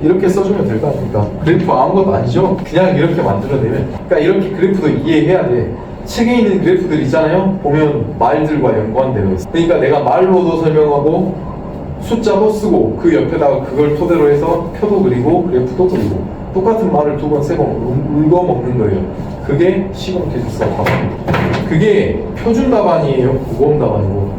이렇게 써주면 될 거 아닙니까? 그래프 아무것도 아니죠? 그냥 이렇게 만들어내면. 그러니까 이렇게 그래프도 이해해야 돼. 책에 있는 그래프들 있잖아요? 보면 말들과 연관되어 있어. 그러니까 내가 말로도 설명하고 숫자도 쓰고 그 옆에다가 그걸 토대로 해서 표도 그리고 그래프도 그리고 똑같은 말을 두 번, 세 번 읽어 먹는 거예요. 그게 시공 기술사 답안입니다. 그게 표준 답안이에요. 모범 답안이고.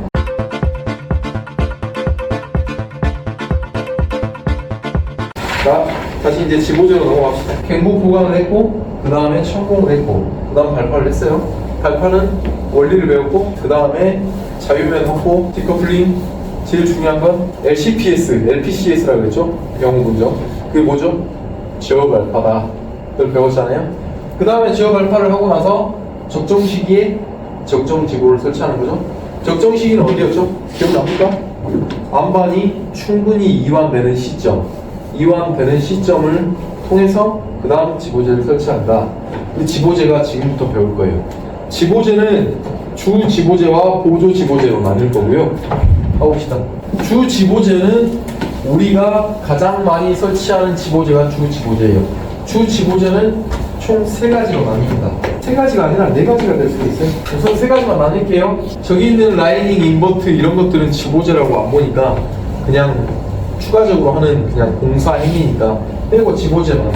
자, 다시 이제 지보제로 넘어갑시다. 갱부 보강을 했고, 그 다음에 천공을 했고, 그 다음 발파를 했어요. 발파는 원리를 배웠고, 그 다음에 자유면 확보, 디커플링, 제일 중요한 건 LCPS, LPCS라고 그랬죠? 영어 문정. 그게 뭐죠? 지어 발파다. 그걸 배웠잖아요. 그 다음에 지어 발파를 하고 나서 적정 시기에 적정 지보를 설치하는 거죠. 적정 시기는 어디였죠? 기억납니까? 안반이 충분히 이완되는 시점. 이완되는 시점을 통해서 그 다음 지보제를 설치한다. 이 지보제가 지금부터 배울 거예요. 지보제는 주 지보제와 보조 지보제로 나뉠 거고요. 가봅시다. 주 지보제는 우리가 가장 많이 설치하는 지보제가 주 지보제예요. 주 지보제는 총 3가지로 나뉩니다. 3가지가 아니라 4가지가 될 수도 있어요. 우선 3가지만 나눌게요. 저기 있는 라이닝, 인버트 이런 것들은 지보제라고 안 보니까 그냥 추가적으로 하는 그냥 공사 행위니까 빼고 지보제만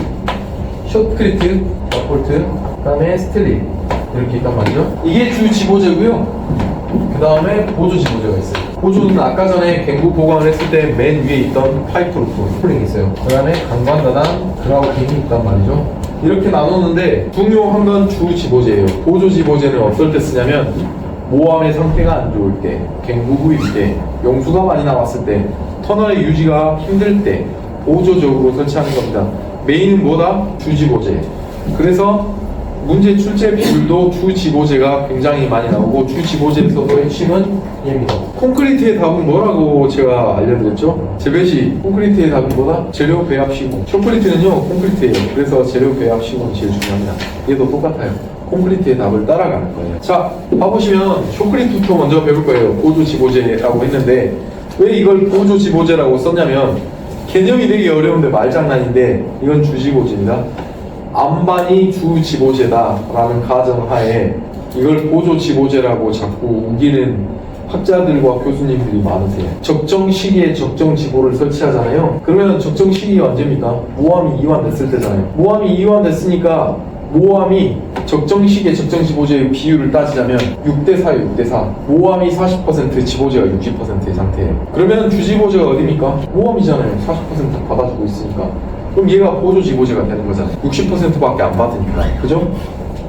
숏크리트, 버폴트, 그 다음에 스틸링 이렇게 있단 말이죠. 이게 주 지보제고요. 그 다음에 보조 지보제가 있어요. 보조는 아까 전에 갱부 보강을 했을 때 맨 위에 있던 파이프 루프 스프링이 있어요. 그 다음에 강관 다단 그라우팅이 있단 말이죠. 이렇게 나누는데 중요한 건 주 지보제예요. 보조 지보제는 어떨 때 쓰냐면 모함의 상태가 안 좋을 때, 갱부 후일 때, 용수가 많이 나왔을 때, 터널의 유지가 힘들 때 보조적으로 설치하는 겁니다. 메인은 뭐다? 주지보제. 그래서 문제 출제 비율도 주지보제가 굉장히 많이 나오고 주지보제에서도 핵심은 얘입니다. 콘크리트의 답은 뭐라고 제가 알려드렸죠? 재배시 콘크리트의 답은 뭐다? 재료 배합 시공. 숏크리트는요 콘크리트예요. 그래서 재료 배합 시공이 제일 중요합니다. 얘도 똑같아요. 콘크리트의 답을 따라가는 거예요. 자, 봐보시면 숏크리트부터 먼저 배울 거예요. 보조 지보제라고 했는데 왜 이걸 보조 지보제라고 썼냐면 개념이 되게 어려운데 말장난인데 이건 주지보제입니다. 안반이 주지보제다라는 가정하에 이걸 보조 지보제라고 자꾸 우기는 학자들과 교수님들이 많으세요. 적정 시기에 적정 지보를 설치하잖아요. 그러면 적정 시기가 언제입니까? 모함이 이완됐을 때잖아요. 모함이 이완됐으니까 모함이 적정 시기에 적정 지보제의 비율을 따지자면 6대4예요. 6대4. 모함이 40%, 지보제가 60%의 상태예요. 그러면 주지보제가 어디입니까? 모함이잖아요. 40% 받아주고 있으니까. 그럼 얘가 보조 지보제가 되는 거잖아요. 60%밖에 안 받으니까. 그죠?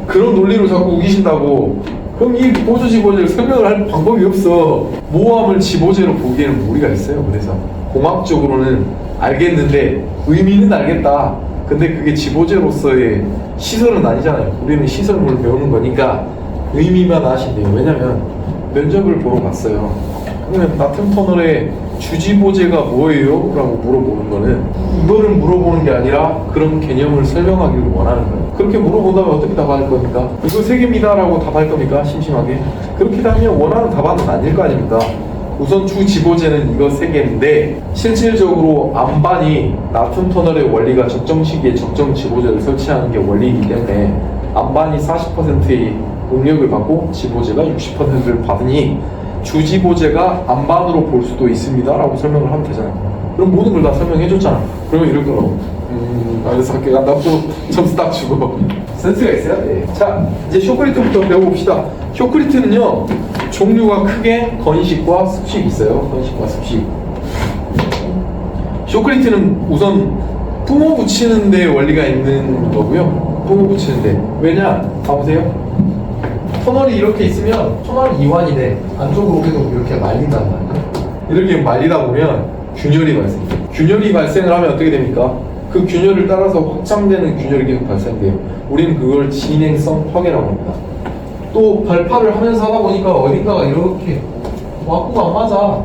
그런 논리로 자꾸 우기신다고. 그럼 이 보조 지보제를 설명을 할 방법이 없어. 모함을 지보제로 보기에는 무리가 있어요. 그래서 공학적으로는 알겠는데 의미는 알겠다. 근데 그게 지보제로서의 시설은 아니잖아요. 우리는 시설물을 배우는 거니까 의미만 아신대요. 왜냐면 면접을 보러 갔어요. 그러면 나툼 터널의 주지보제가 뭐예요? 라고 물어보는 거는 이거를 물어보는 게 아니라 그런 개념을 설명하기를 원하는 거예요. 그렇게 물어본다면 어떻게 답할 겁니까? 이거 3개입니다 라고 답할 겁니까? 심심하게? 그렇게 하면 원하는 답안은 아닐 거 아닙니까? 우선 주지보제는 이거 3개인데 실질적으로 안반이 나툼 터널의 원리가 적정 시기에 적정 지보제를 설치하는 게 원리이기 때문에 안반이 40%의 응력을 받고 지보제가 60%를 받으니 주지보제가 안반으로 볼 수도 있습니다 라고 설명을 하면 되잖아요. 그럼 모든 걸 다 설명해 줬잖아. 그러면 이럴 거로 알아서 학교 간다고 점수 딱 주고 센스가 있어야 돼. 자, 이제 숏크리트부터 배워봅시다. 숏크리트는요 종류가 크게 건식과 습식 있어요. 건식과 습식. 숏크리트는 우선 뿜어 붙이는 데 원리가 있는 거고요. 뿜어 붙이는 데. 왜냐? 봐보세요. 터널이 이렇게 있으면 터널이 이완이 돼. 안쪽으로 계속 이렇게 말린단 말이에요. 이렇게 말리다 보면 균열이 발생해요. 균열이 발생을 하면 어떻게 됩니까? 그 균열을 따라서 확장되는 균열이 계속 발생돼요. 우리는 그걸 진행성 파괴라고 합니다. 또 발파를 하면서 하다 보니까 어딘가가 이렇게 와꾸가 안 맞아.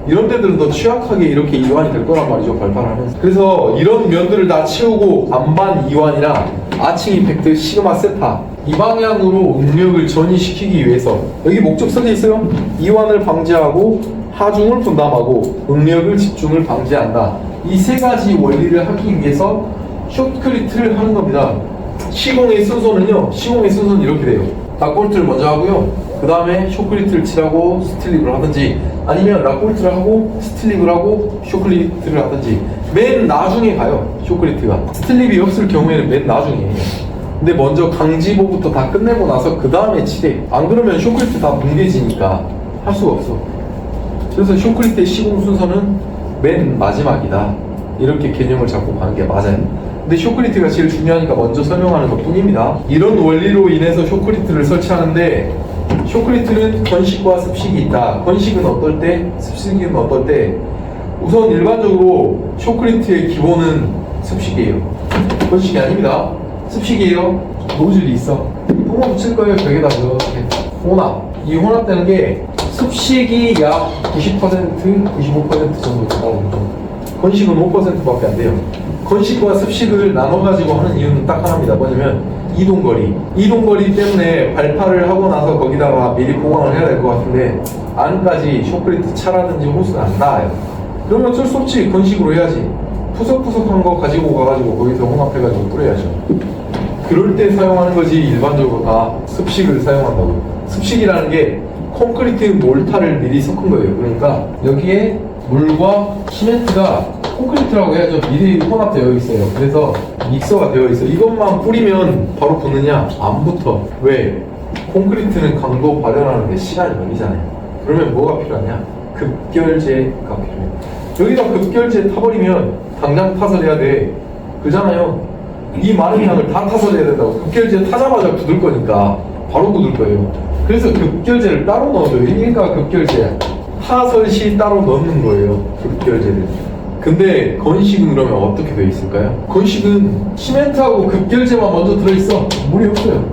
이런 데들은 더 취약하게 이렇게 이완이 될 거란 말이죠. 발파를 하면서. 그래서 이런 면들을 다 채우고 안반 이완이나 아칭 이펙트, 시그마 세타 이 방향으로 응력을 전이시키기 위해서 여기 목적 써져 있어요. 이완을 방지하고 하중을 분담하고 응력을 집중을 방지한다. 이 세 가지 원리를 하기 위해서 숏크리트를 하는 겁니다. 시공의 순서는요, 시공의 순서는 이렇게 돼요. 락볼트를 먼저 하고요, 그 다음에 숏크리트를 칠하고 스틸립을 하든지, 아니면 락볼트를 하고 스틸립을 하고 숏크리트를 하든지, 맨 나중에 가요. 숏크리트가 스틸립이 없을 경우에는 맨 나중에. 근데 먼저 강지보부터 다 끝내고 나서 그 다음에 칠해. 안 그러면 숏크리트 다 뭉개지니까 할 수가 없어. 그래서 숏크리트의 시공 순서는 맨 마지막이다, 이렇게 개념을 잡고 가는 게 맞아요. 근데 숏크리트가 제일 중요하니까 먼저 설명하는 것 뿐입니다. 이런 원리로 인해서 숏크리트를 설치하는데, 숏크리트는 건식과 습식이 있다. 건식은 어떨 때, 습식은 어떨 때? 우선 일반적으로 숏크리트의 기본은 습식이에요. 건식이 아닙니다. 습식이에요. 노즐이 있어. 뿜어 붙일 거예요. 벽에다 이렇게 혼합. 이 혼합되는 게 습식이 약 90%, 95% 정도 나옵니다. 건식은 5%밖에 안 돼요. 건식과 습식을 나눠가지고 하는 이유는 딱 하나입니다. 뭐냐면 이동거리. 이동거리 때문에 발파를 하고 나서 거기다가 미리 보강을 해야 될 것 같은데, 안까지 숏크리트 차라든지 호스가 안 닿아요. 그러면 어쩔 수 없지. 건식으로 해야지. 푸석푸석한 거 가지고 가가지고 거기서 혼합해가지고 뿌려야죠. 그럴 때 사용하는 거지, 일반적으로 다 습식을 사용한다고요. 습식이라는 게 콘크리트 몰타를 미리 섞은 거예요. 그러니까 여기에 물과 시멘트가, 콘크리트라고 해야죠, 미리 혼합되어 있어요. 그래서 믹서가 되어 있어요. 이것만 뿌리면 바로 붙느냐? 안 붙어. 왜? 콘크리트는 강도 발현하는데 시간이 걸리잖아요. 그러면 뭐가 필요하냐? 급결제가 필요해요. 여기다 급결제 타버리면 당장 타설해야 돼. 그잖아요. 이 많은 양을 다 타설해야 된다고. 급결제 타자마자 굳을 거니까 바로 굳을 거예요. 그래서 급결제를 따로 넣어줘요. 그러니까 급결제, 타설 시 따로 넣는 거예요, 급결제를. 근데 건식은 그러면 어떻게 되어 있을까요? 건식은 시멘트하고 급결제만 먼저 들어있어. 물이 없어요.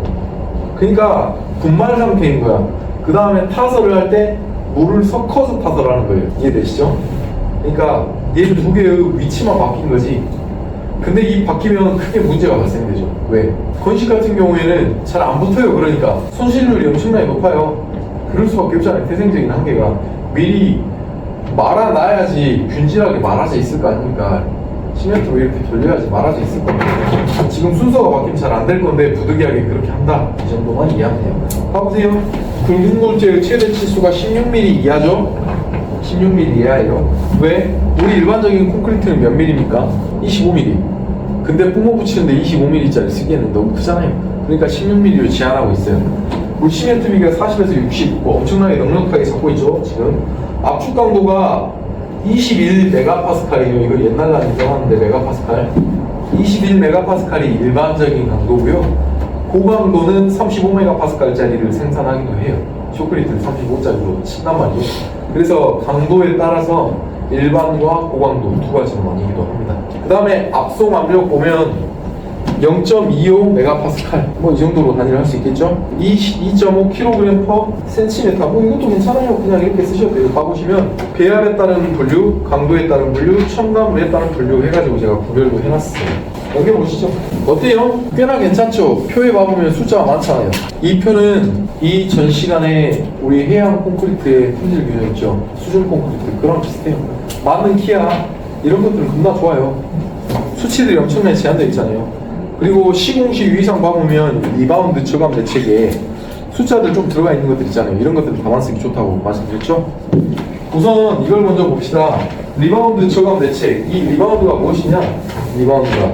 그러니까 분말 상태인 거야. 그 다음에 타설을 할 때 물을 섞어서 타설하는 거예요. 이해되시죠? 그러니까 얘 두 개의 위치만 바뀐 거지. 근데 이 바뀌면 크게 문제가 발생되죠. 왜? 건식 같은 경우에는 잘 안 붙어요. 그러니까 손실률이 엄청나게 높아요. 그럴 수밖에 없잖아요. 태생적인 한계가. 미리 말아놔야지 균질하게 말아져 있을 거 아닙니까? 시멘트로 이렇게 돌려야지 말아져 있을 거 아닙니까? 지금 순서가 바뀌면 잘 안 될 건데 부득이하게 그렇게 한다. 이 정도만 이해하면 돼요. 봐보세요. 굵은 골재의 최대 치수가 16mm 이하죠? 16mm 이하예요. 왜? 우리 일반적인 콘크리트는 몇 mm입니까? 25mm. 근데 뿜어 붙이는데 25mm짜리 쓰기에는 너무 크잖아요. 그러니까 16mm로 제한하고 있어요. 우리 시멘트 비가 40에서 60, 뭐 엄청나게 넉넉하게 잡고 있죠, 지금. 압축 강도가 21메가파스칼이에요. 이거 옛날에 인정하는데, 메가파스칼. 21메가파스칼이 일반적인 강도고요. 고강도는 35메가파스칼짜리를 생산하기도 해요. 숏크리트를 35짜리로 친단 말이에요. 그래서 강도에 따라서 일반과 고강도 두 가지로 나뉘기도 합니다. 그 다음에 압송 압력 보면 0.25메가파스칼, 뭐 이 정도로 단위를 할 수 있겠죠? 2.5kg/cm. 뭐 이것도 괜찮아요. 그냥 이렇게 쓰셔도 돼요. 봐보시면 배합에 따른 분류, 강도에 따른 분류, 첨가물에 따른 분류 해가지고 제가 구별도 해놨어요. 여기 보시죠. 어때요? 꽤나 괜찮죠? 표에 봐보면 숫자가 많잖아요. 이 표는 이 전 시간에 우리 해양 콘크리트의 품질 규정 있죠? 수준 콘크리트, 그런 비슷해요. 맞는 키야, 이런 것들은 겁나 좋아요. 수치들이 엄청나게 제한되어 있잖아요. 그리고 시공시 유의사항 봐보면 리바운드 저감 대책에 숫자들 좀 들어가 있는 것들 있잖아요. 이런 것들 담아 쓰기 좋다고 말씀드렸죠? 우선 이걸 먼저 봅시다. 리바운드 저감 대책. 이 리바운드가 무엇이냐? 리바운드가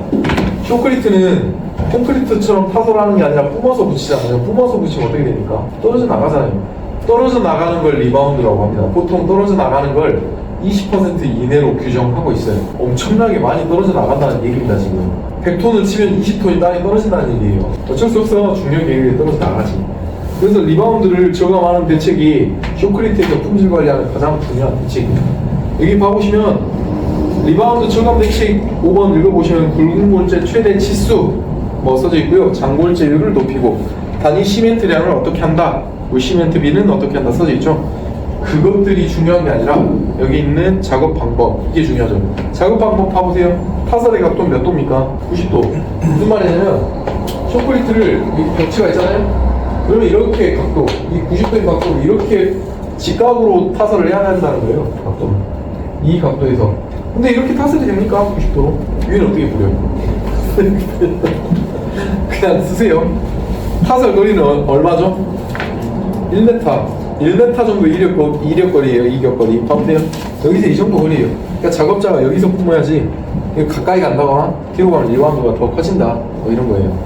숏크리트는 콘크리트처럼 타설하는 게 아니라 뿜어서 붙이잖아요. 뿜어서 붙이면 어떻게 됩니까? 떨어져 나가잖아요. 떨어져 나가는 걸 리바운드라고 합니다. 보통 떨어져 나가는 걸 20% 이내로 규정하고 있어요. 엄청나게 많이 떨어져 나간다는 얘기입니다. 지금 100톤을 치면 20톤이 땅에 떨어진다는 얘기예요. 어쩔 수 없어. 중력에 의해 떨어져 나가지. 그래서 리바운드를 저감하는 대책이 숏크리트에서 품질 관리하는 가장 중요한 대책입니다. 여기 봐보시면 리바운드 저감 대책 5번 읽어보시면 굵은 골재 최대 치수 뭐 써져 있고요. 장골재율을 높이고 단위 시멘트량을 어떻게 한다, 우리 시멘트비는 어떻게 한다 써져 있죠. 그것들이 중요한 게 아니라 여기 있는 작업 방법, 이게 중요하죠. 작업 방법 봐보세요. 타설의 각도 몇 도입니까? 90도. 무슨 말이냐면 숏크리트를 여기 벽치가 있잖아요. 그러면 이렇게 각도, 이 90도인 각도를 이렇게 직각으로 타설을 해야 한다는 거예요. 각도는 이 각도에서 근데 이렇게 타설이 됩니까? 90도로? 위는 어떻게 뿌려요? 그냥 쓰세요. 타설 거리는 얼마죠? 1m 정도 이력거리예요. 이격거리 봐보세요. 여기서 이 정도 거리예요. 그러니까 작업자가 여기서 품어야지 가까이 간다거나 뒤로 가면 일관도가 더 커진다 뭐 이런 거예요.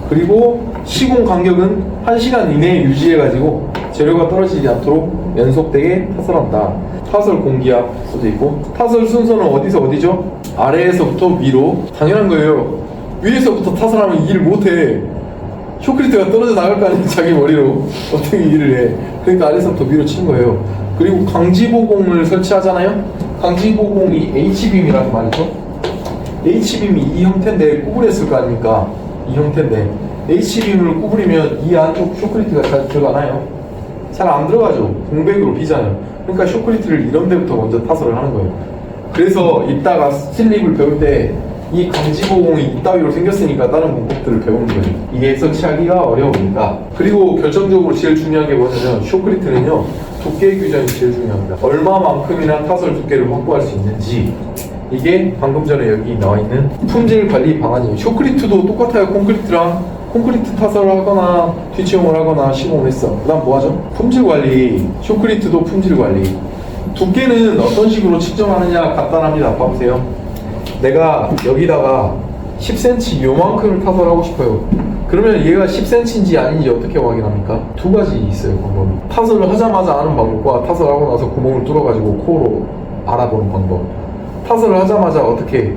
그리고 시공 간격은 1시간 이내에 유지해가지고 재료가 떨어지지 않도록 연속되게 타설한다. 타설 공기압 써져 있고, 타설 순서는 어디서 어디죠? 아래에서부터 위로. 당연한 거예요. 위에서부터 타설하면 일 못해. 쇼크리트가 떨어져 나갈 거 아니야. 자기 머리로 어떻게 일을 해. 그러니까 아래에서부터 위로 친 거예요. 그리고 강지보공을 설치하잖아요. 강지보공이 H빔이라는 말이죠. H빔이 이 형태인데 구부렸을 거 아닙니까? 이 형태인데 H빔을 구부리면 이 안쪽 쇼크리트가 잘 들어가나요? 잘 안 들어가죠. 공백으로 비잖아요. 그러니까 쇼크리트를 이런 데부터 먼저 타설을 하는 거예요. 그래서 이따가 스틸립을 배울 때 이 강지보공이 이따위로 생겼으니까 다른 문법들을 배우는 거죠. 이게 설치하기가 어려우니까. 그리고 결정적으로 제일 중요한 게 뭐냐면 쇼크리트는요, 두께 규정이 제일 중요합니다. 얼마만큼이나 타설 두께를 확보할 수 있는지. 이게 방금 전에 여기 나와 있는 품질 관리 방안이에요. 쇼크리트도 똑같아요. 콘크리트랑. 콘크리트 타설을 하거나 뒤치용을 하거나 시공을 했어. 그 다음 뭐 하죠? 품질 관리. 쇼크리트도 품질 관리. 두께는 어떤 식으로 측정하느냐 간단합니다. 봐보세요. 내가 여기다가 10cm 요만큼을 타설하고 싶어요. 그러면 얘가 10cm인지 아닌지 어떻게 확인합니까? 두 가지 있어요, 방법이. 타설을 하자마자 아는 방법과 타설하고 나서 구멍을 뚫어가지고 코로 알아보는 방법. 타설을 하자마자 어떻게,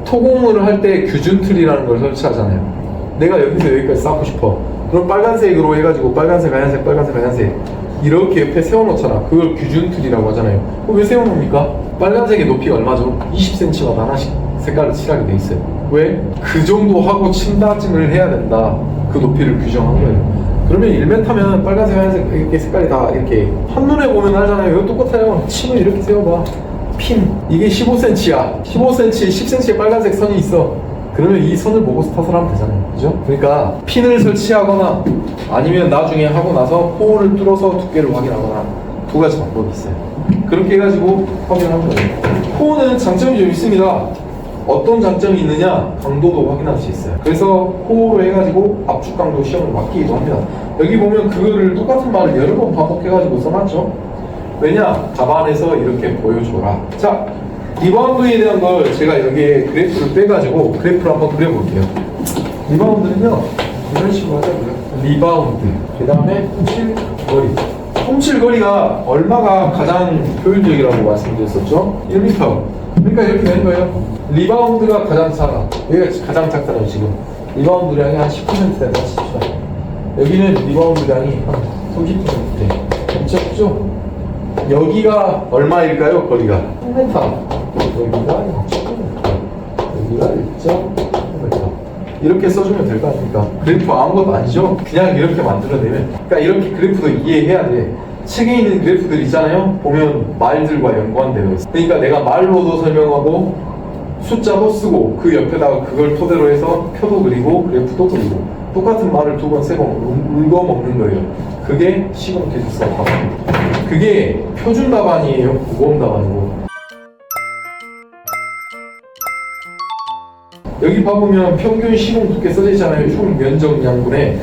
토공을 할 때 규준 틀이라는 걸 설치하잖아요. 내가 여기서 여기까지 쌓고 싶어. 그럼 빨간색으로 해가지고 빨간색, 하얀색, 빨간색, 하얀색 이렇게 옆에 세워놓잖아. 그걸 규준 틀이라고 하잖아요. 그럼 왜 세워놓습니까? 빨간색의 높이가 얼마죠? 20cm마다 하나씩 색깔을 칠하게 돼 있어요. 왜? 그 정도 하고 친다짐을 해야 된다. 그 높이를 규정한 거예요. 그러면 1m면 빨간색, 하얀색 이렇게 색깔이 다 이렇게 한눈에 보면 알잖아요. 이거 똑같아요. 침을 이렇게 세워봐. 핀. 이게 15cm야. 15cm, 10cm의 빨간색 선이 있어. 그러면 이 선을 보고서 타설하면 되잖아요. 그죠? 그러니까 핀을 설치하거나 아니면 나중에 하고 나서 호를 뚫어서 두께를 확인하거나 두 가지 방법이 있어요. 그렇게 해가지고 확인하는 거예요. 호는 장점이 좀 있습니다. 어떤 장점이 있느냐? 강도도 확인할 수 있어요. 그래서 호로 해가지고 압축 강도 시험을 맡기기도 합니다. 여기 보면 그거를 똑같은 말을 여러 번 반복해가지고 써놨죠. 왜냐? 답안에서 이렇게 보여줘라. 자, 리바운드에 대한 걸 제가 여기에 그래프를 빼가지고 그래프를 한번 그려볼게요. 리바운드는요, 이런 식으로 하자고요. 리바운드, 그 다음에 훔칠거리. 훔칠거리가 얼마가 가장 효율적이라고 말씀드렸었죠? 1m. 그러니까 이렇게 되는 거예요. 리바운드가 가장 작아. 여기가 가장 작잖아요, 지금. 리바운드량이 한 10% 된다 칩시다. 여기는 리바운드량이 한 30% 돼. 적죠? 여기가 얼마일까요, 거리가? 1m. 여기가 1.5m. 여기가 1.5m. 이렇게 써주면 될 거 아닙니까? 그래프 아무것도 아니죠? 그냥 이렇게 만들어내면. 그러니까 이렇게 그래프도 이해해야 돼. 책에 있는 그래프들 있잖아요? 보면 말들과 연관되어 있어. 그러니까 내가 말로도 설명하고 숫자도 쓰고 그 옆에다가 그걸 토대로 해서 표도 그리고 그래프도 그리고 똑같은 말을 두 번, 세 번 울고 먹는 거예요. 그게 시공 기술사 답안입니다. 그게 표준 답안이에요. 무거운 답안이고. 여기 봐보면 평균 시공 두께 써져 있잖아요. 총 면적 양분에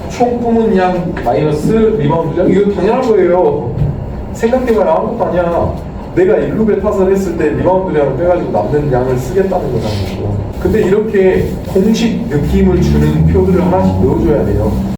총 뿜은 양 마이너스 리바운드 양. 이거 당연한 거예요. 생각해봐야 아무것도 아니야. 내가 1루베 타설했을 때 리바운드 양을 빼가지고 남는 양을 쓰겠다는 거잖아요. 근데 이렇게 공식 느낌을 주는 표들을 하나씩 넣어줘야 돼요.